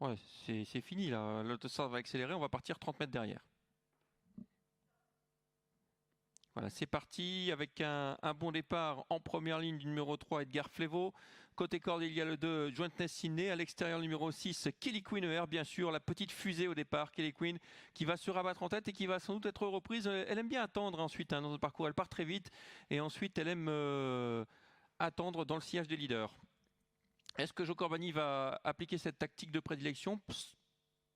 Ouais, c'est fini là. L'autostart va accélérer, on va partir 30 mètres derrière. Voilà, c'est parti avec un bon départ en première ligne du numéro 3, Edgar Flevo. Côté corde, il y a le 2, Jointness Sydney. À l'extérieur, numéro 6, Kelly Queen ER, bien sûr. La petite fusée au départ, Kelly Queen, qui va se rabattre en tête et qui va sans doute être reprise. Elle aime bien attendre ensuite dans le parcours. Elle part très vite et ensuite, elle aime attendre dans le sillage des leaders. Est-ce que Jo Corbani va appliquer cette tactique de prédilection?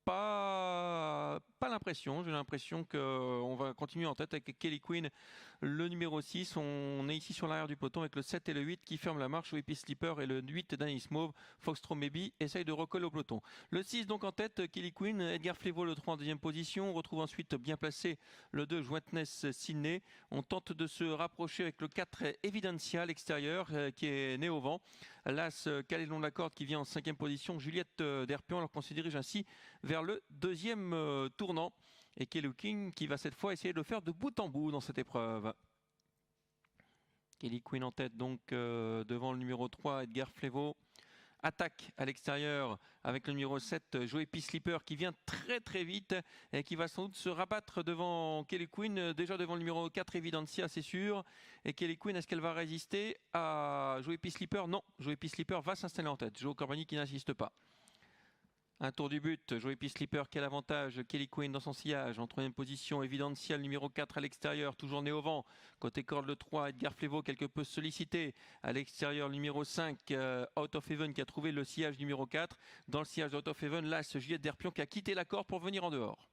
Pas l'impression. J'ai l'impression qu'on va continuer en tête avec Kelly Queen, le numéro 6. On est ici sur l'arrière du peloton avec le 7 et le 8 qui ferment la marche. Whippy Slipper et le 8 d'Anis Mauve. Foxtrot Maybe essaye de recoller au peloton. Le 6 donc en tête, Kelly Queen. Edgar Flevo le 3 en deuxième position. On retrouve ensuite bien placé le 2 Jointness Sydney. On tente de se rapprocher avec le 4 Evidencia à l'extérieur qui est né au vent. L'As calé le long de la corde qui vient en cinquième position. Juliette Derpion alors qu'on se dirige ainsi vers le deuxième tournant et Kelly Queen qui va cette fois essayer de le faire de bout en bout dans cette épreuve. Kelly Queen en tête donc devant le numéro 3 Edgar Flevo. Attaque à l'extérieur avec le numéro 7 Joey P. Slipper qui vient très vite et qui va sans doute se rabattre devant Kelly Queen, déjà devant le numéro 4 Evidencia c'est sûr. Et Kelly Queen, est-ce qu'elle va résister à Joey P. Slipper? Non, Joey P. Slipper va s'installer en tête. Jo Corbani qui n'insiste pas. Un tour du but, Joey P. Slipper, quel avantage, Kelly Queen dans son sillage, en troisième position, Evidencia, numéro 4 à l'extérieur, toujours né au vent, côté corde le 3, Edgar Flevo, quelque peu sollicité, à l'extérieur, numéro 5, Out of Heaven qui a trouvé le sillage numéro 4, dans le sillage d'Out of Heaven, là, ce Juliette Derpion qui a quitté la corde pour venir en dehors.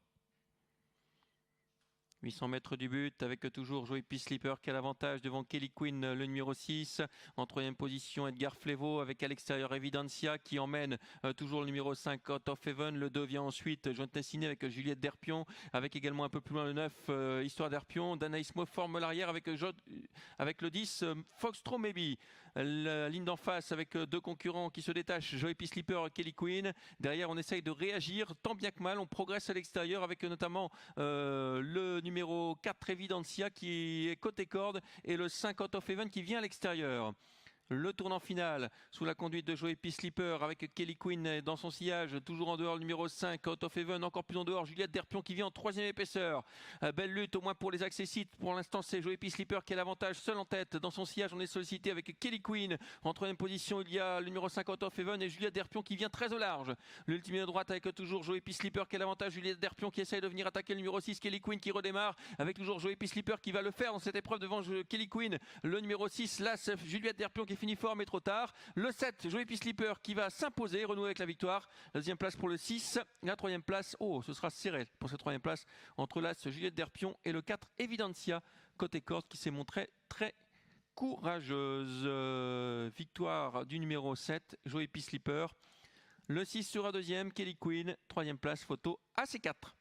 800 mètres du but avec toujours Joey P. Slipper qui a l'avantage devant Kelly Queen, le numéro 6. En troisième position, Edgar Flevo avec à l'extérieur Evidencia qui emmène toujours le numéro 5, Out of Heaven. Le 2 vient ensuite Jointness Sydney avec Juliette Derpion avec également un peu plus loin le 9, Histoire Derpion. Danaïs Mo forme l'arrière avec le 10, Foxtrot Maybe. La ligne d'en face avec deux concurrents qui se détachent, Joey P. Slipper et Kelly Queen. Derrière, on essaye de réagir tant bien que mal. On progresse à l'extérieur avec notamment le numéro 4 Evidencia qui est côté corde et le 5 Out of Heaven qui vient à l'extérieur. Le tournant final sous la conduite de Joey P. Slipper avec Kelly Queen dans son sillage, toujours en dehors le numéro 5, Out of Heaven, encore plus en dehors, Juliette Derpion qui vient en troisième épaisseur. Belle lutte au moins pour les accessites. Pour l'instant, c'est Joey P. Slipper qui a l'avantage seul en tête. Dans son sillage, on est sollicité avec Kelly Queen. En troisième position, il y a le numéro 5, Out of Heaven et Juliette Derpion qui vient très au large. L'ultime de droite avec toujours Joey P. Slipper qui a l'avantage, Juliette Derpion qui essaye de venir attaquer le numéro 6, Kelly Queen qui redémarre avec toujours Joey P. Slipper qui va le faire dans cette épreuve devant Kelly Queen. Le numéro 6, là, Juliette Derpion qui finit fort mais trop tard. Le 7, Joey P. Slipper qui va s'imposer, renouer avec la victoire. La deuxième place pour le 6. La troisième place, ce sera serré pour cette troisième place entre l'As Juliette Derpion et le 4 Evidencia côté corde qui s'est montré très courageuse. Victoire du numéro 7, Joey P. Slipper. Le 6 sera deuxième, Kelly Queen. Troisième place, photo AC4.